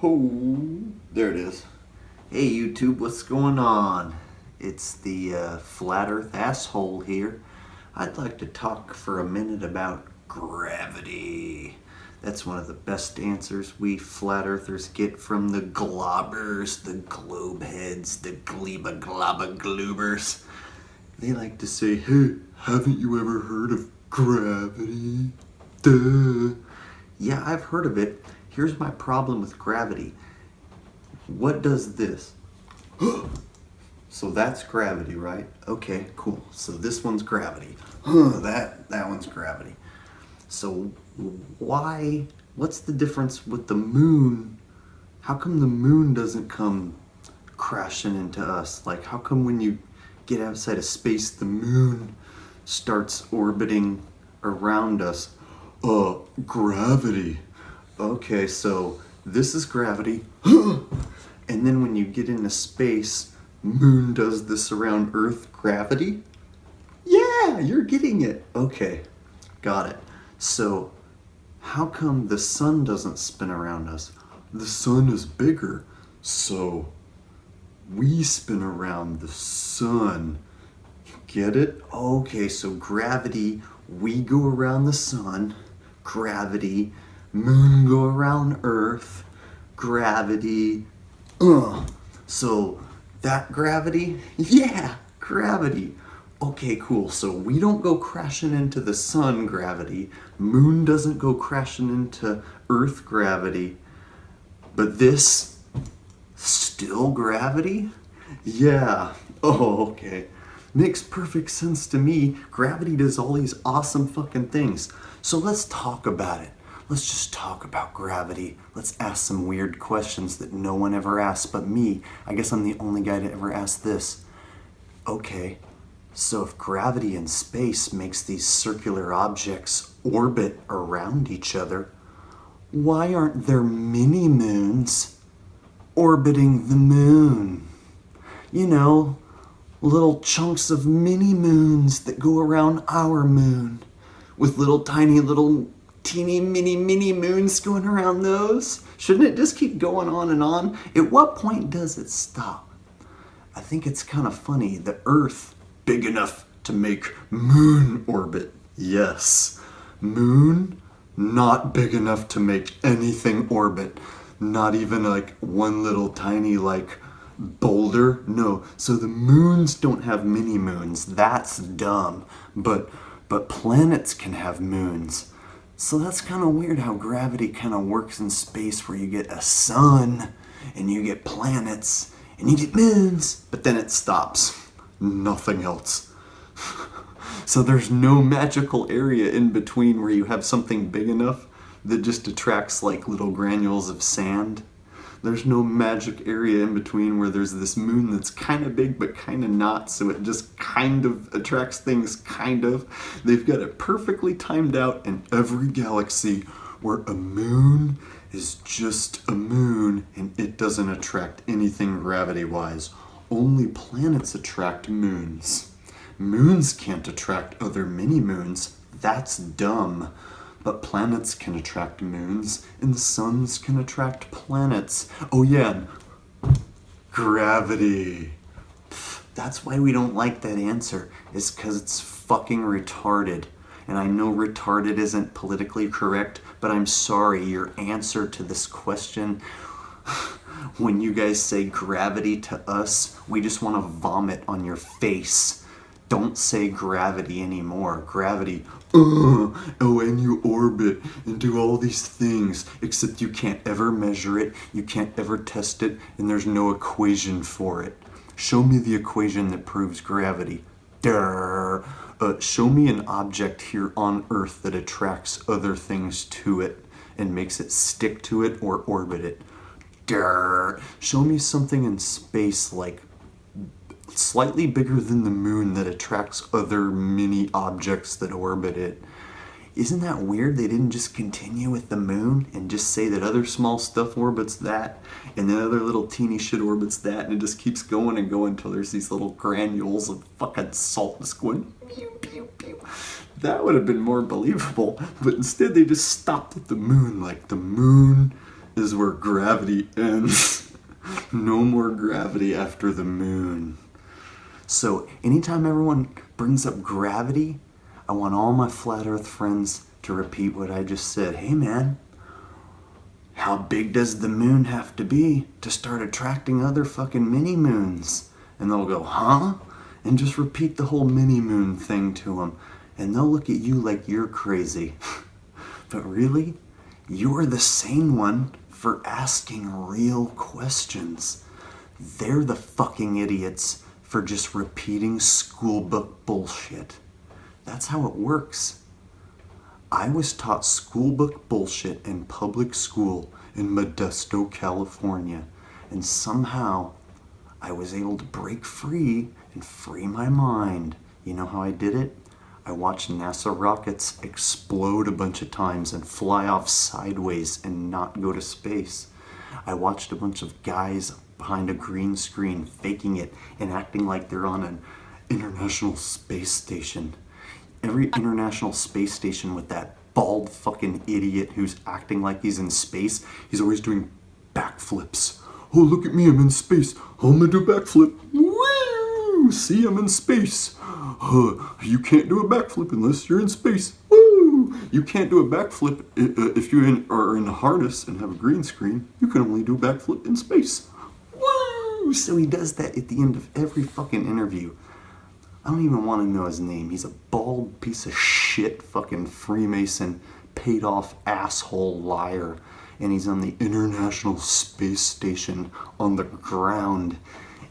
Oh, there it is. Hey YouTube, what's going on? It's the Flat Earth asshole here. I'd like to talk for a minute about gravity. That's one of the best answers we flat earthers get from the globbers, the globe heads, the gleba globba gloobers. They like to say, hey, haven't you ever heard of gravity? Duh. Yeah, I've heard of it. Here's my problem with gravity. What does this? So that's gravity, right? Okay, cool. So this one's gravity. That one's gravity. So what's the difference with the moon? How come the moon doesn't come crashing into us? Like, how come when you get outside of space, the moon starts orbiting around us? Gravity. Okay, so this is gravity. And then when you get into space, moon does this around Earth, gravity? Yeah, you're getting it. Okay, got it. So how come the sun doesn't spin around us? The sun is bigger, so we spin around the sun. Get it? Okay, so gravity, we go around the sun. Gravity, moon go around Earth. Gravity, so that gravity? Yeah, gravity. Okay, cool. So we don't go crashing into the sun, gravity. Moon doesn't go crashing into Earth, gravity. But this, still gravity? Yeah. Oh, okay. Makes perfect sense to me. Gravity does all these awesome fucking things. So let's talk about it. Let's just talk about gravity. Let's ask some weird questions that no one ever asked but me. I guess I'm the only guy to ever ask this. Okay, so if gravity in space makes these circular objects orbit around each other, why aren't there mini moons orbiting the moon? You know, little chunks of mini moons that go around our moon with little tiny little teeny mini moons going around those. Shouldn't it just keep going on and on? At what point does it stop? I think it's kind of funny. The Earth, big enough to make moon orbit. Yes. Moon, not big enough to make anything orbit. Not even like one little tiny like boulder. No. So the moons don't have mini moons. That's dumb. But planets can have moons. So that's kind of weird how gravity kind of works in space, where you get a sun and you get planets and you get moons, but then it stops. Nothing else. So there's no magical area in between where you have something big enough that just attracts like little granules of sand. There's no magic area in between where there's this moon that's kind of big but kind of not, so it just kind of attracts things, kind of. They've got it perfectly timed out in every galaxy where a moon is just a moon and it doesn't attract anything gravity-wise. Only planets attract moons. Moons can't attract other mini-moons. That's dumb. But planets can attract moons, and the suns can attract planets. Oh yeah, gravity. That's why we don't like that answer, is because it's fucking retarded. And I know retarded isn't politically correct, but I'm sorry, your answer to this question, when you guys say gravity to us, we just want to vomit on your face. Don't say gravity anymore. Gravity, and you orbit and do all these things, except you can't ever measure it, you can't ever test it, and there's no equation for it. Show me the equation that proves gravity. Show me an object here on Earth that attracts other things to it and makes it stick to it or orbit it. Show me something in space like slightly bigger than the moon that attracts other mini objects that orbit it. Isn't that weird? They didn't just continue with the moon and just say that other small stuff orbits that, and then other little teeny shit orbits that, and it just keeps going and going until there's these little granules of fucking salt just going pew, pew, pew. That would have been more believable, but instead they just stopped at the moon. Like, the moon is where gravity ends. No more gravity after the moon. So anytime everyone brings up gravity, I want all my flat earth friends to repeat what I just said. Hey man, how big does the moon have to be to start attracting other fucking mini moons? And they'll go, huh? And just repeat the whole mini moon thing to them. And they'll look at you like you're crazy. But really, you're the sane one for asking real questions. They're the fucking idiots for just repeating school book bullshit. That's how it works. I was taught school book bullshit in public school in Modesto, California, and somehow I was able to break free and free my mind. You know how I did it? I watched NASA rockets explode a bunch of times and fly off sideways and not go to space. I watched a bunch of guys behind a green screen faking it and acting like they're on an international space station. Every international space station with that bald fucking idiot who's acting like he's in space, he's always doing backflips. Oh, look at me, I'm in space. I'm gonna do a backflip. Woo! See, I'm in space. You can't do a backflip unless you're in space. Woo! You can't do a backflip if you are in a harness and have a green screen. You can only do a backflip in space. Woo! So he does that at the end of every fucking interview. I don't even want to know his name. He's a bald piece of shit fucking Freemason, paid off asshole liar. And he's on the International Space Station on the ground.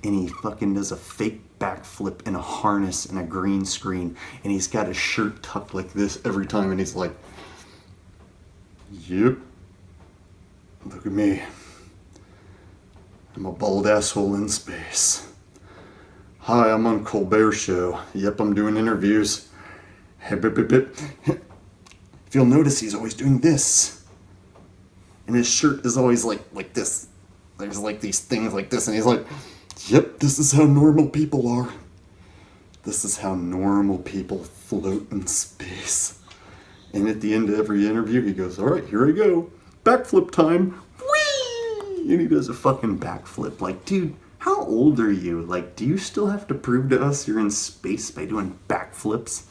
And he fucking does a fake backflip in a harness and a green screen. And he's got his shirt tucked like this every time. And he's like, yep, look at me. I'm a bald asshole in space. Hi, I'm on Colbert Show. Yep, I'm doing interviews. If you'll notice, he's always doing this. And his shirt is always like this. There's like these things like this, and he's like, yep, this is how normal people are. This is how normal people float in space. And at the end of every interview, he goes, all right, here I go. Backflip time. Whee! And he does a fucking backflip. Like, dude, how old are you? Like, do you still have to prove to us you're in space by doing backflips?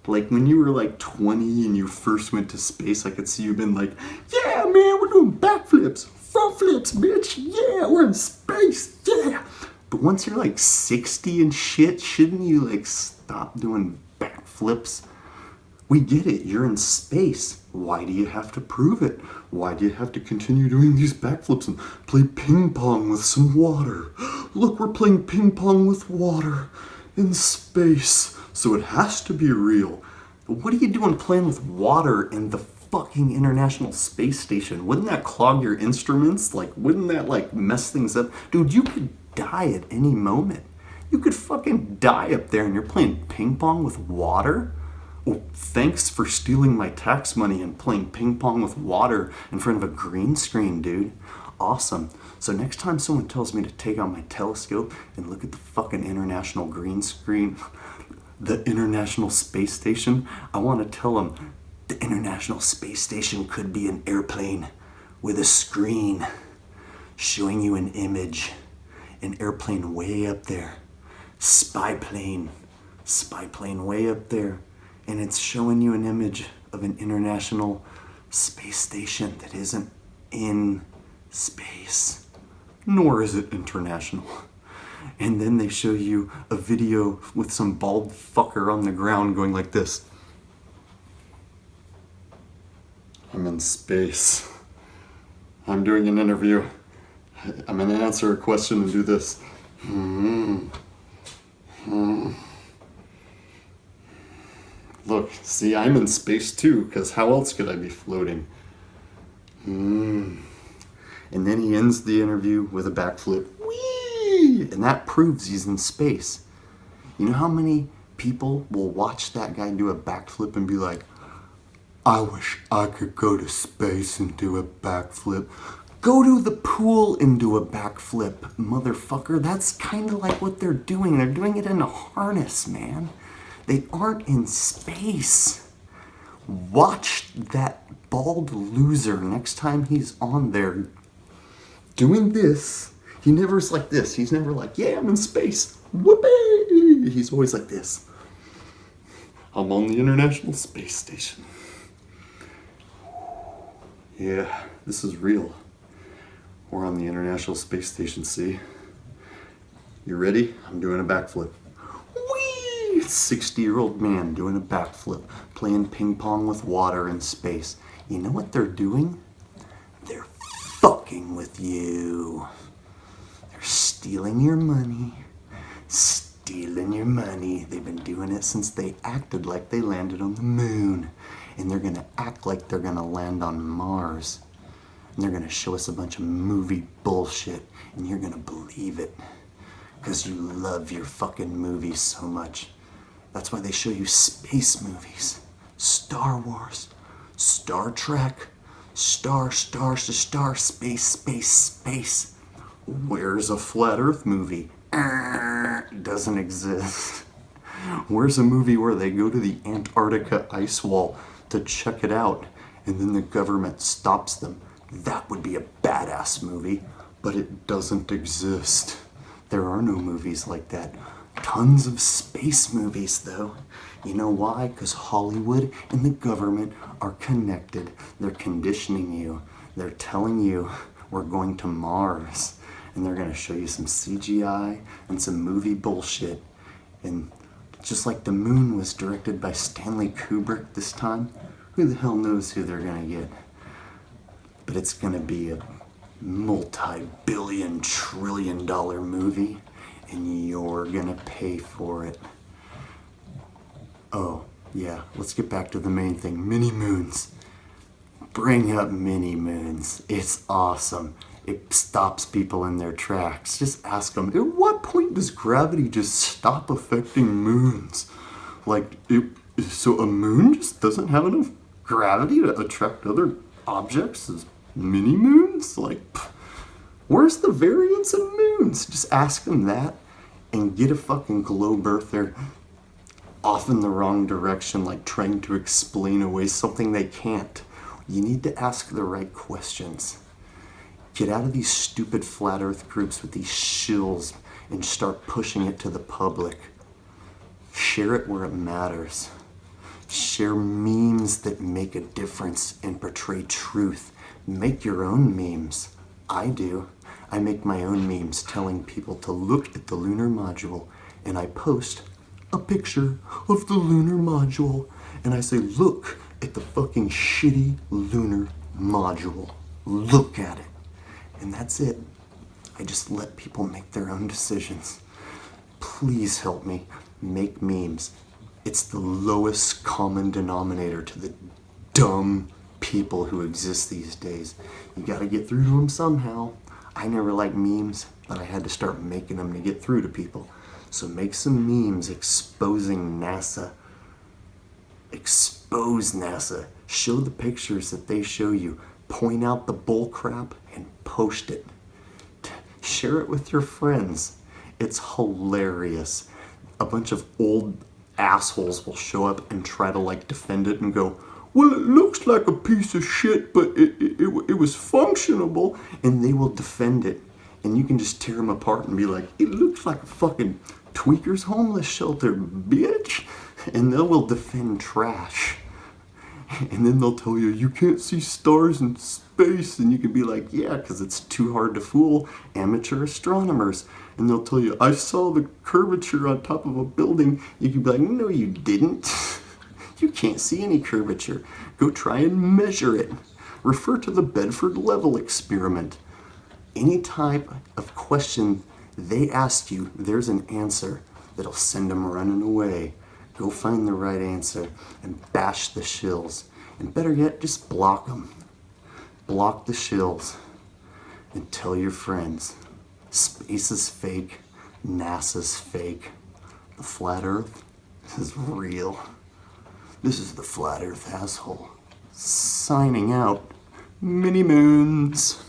Like, when you were like 20 and you first went to space, I could see you been like, yeah, man, we're doing backflips, front flips, bitch, yeah, we're in space, yeah. But once you're like 60 and shit, shouldn't you like stop doing backflips? We get it, you're in space. Why do you have to prove it? Why do you have to continue doing these backflips and play ping pong with some water? Look, we're playing ping pong with water in space. So it has to be real. What are you doing playing with water in the fucking International Space Station? Wouldn't that clog your instruments? Like, wouldn't that like mess things up? Dude, you could die at any moment. You could fucking die up there and you're playing ping pong with water? Well, thanks for stealing my tax money and playing ping pong with water in front of a green screen, dude. Awesome. So next time someone tells me to take out my telescope and look at the fucking international green screen, the International Space Station, I want to tell them the International Space Station could be an airplane with a screen showing you an image. An airplane way up there. Spy plane way up there. And it's showing you an image of an International Space Station that isn't in space, nor is it international. And then they show you a video with some bald fucker on the ground going like this. I'm in space. I'm doing an interview. I'm gonna answer a question and do this. Look, see, I'm in space too, because how else could I be floating? And then he ends the interview with a backflip. Whee! And that proves he's in space. You know how many people will watch that guy do a backflip and be like, I wish I could go to space and do a backflip. Go to the pool and do a backflip, motherfucker. That's kind of like what they're doing. They're doing it in a harness, man. They aren't in space. Watch that bald loser next time he's on there doing this. He never's like this. He's never like, yeah, I'm in space. Whoopee! He's always like this. I'm on the International Space Station. Yeah, this is real. We're on the International Space Station, see? You ready? I'm doing a backflip. Whee! 60-year-old man doing a backflip, playing ping pong with water in space. You know what they're doing? They're fucking with you. They're stealing your money. Stealing your money. They've been doing it since they acted like they landed on the moon. And they're gonna act like they're gonna land on Mars. And they're gonna show us a bunch of movie bullshit. And you're gonna believe it. Because you love your fucking movies so much. That's why they show you space movies. Star Wars. Star Trek. Star, space, space, space. Where's a flat earth movie? Doesn't exist. Where's a movie where they go to the Antarctica ice wall to check it out and then the government stops them? That would be a badass movie, but it doesn't exist. There are no movies like that. Tons of space movies, though. You know why? Because Hollywood and the government are connected. They're conditioning you. They're telling you we're going to Mars. And they're going to show you some CGI and some movie bullshit. And just like the moon was directed by Stanley Kubrick this time, who the hell knows who they're going to get? But it's going to be a multi-billion, trillion-dollar movie, and you're gonna pay for it. Oh, yeah, let's get back to the main thing. Mini moons. Bring up mini moons. It's awesome. It stops people in their tracks. Just ask them, at what point does gravity just stop affecting moons? So a moon just doesn't have enough gravity to attract other objects as mini moons? Where's the variance in moons? Just ask them that and get a fucking globe earther off in the wrong direction, like trying to explain away something they can't. You need to ask the right questions. Get out of these stupid flat earth groups with these shills and start pushing it to the public. Share it where it matters. Share memes that make a difference and portray truth. Make your own memes. I do. I make my own memes telling people to look at the lunar module, and I post a picture of the lunar module, and I say, look at the fucking shitty lunar module. Look at it. And that's it. I just let people make their own decisions. Please help me make memes. It's the lowest common denominator to the dumb people who exist these days. You gotta get through to them somehow. I never liked memes, but I had to start making them to get through to people. So make some memes exposing NASA. Expose NASA. Show the pictures that they show you. Point out the bull crap and post it. Share it with your friends. It's hilarious. A bunch of old assholes will show up and try to defend it and go, well, it looks like a piece of shit, but it was functionable, and they will defend it. And you can just tear them apart and be like, it looks like a fucking tweaker's homeless shelter, bitch. And they will defend trash. And then they'll tell you, you can't see stars in space. And you can be like, yeah, because it's too hard to fool amateur astronomers. And they'll tell you, I saw the curvature on top of a building. You can be like, no, you didn't. You can't see any curvature. Go try and measure it. Refer to the Bedford Level experiment. Any type of question they ask you, there's an answer that'll send them running away. Go find the right answer and bash the shills. And better yet, just block them. Block the shills and tell your friends. Space is fake. NASA's fake. The flat earth is real. This is the Flat Earth Asshole. Signing out. Mini Moons.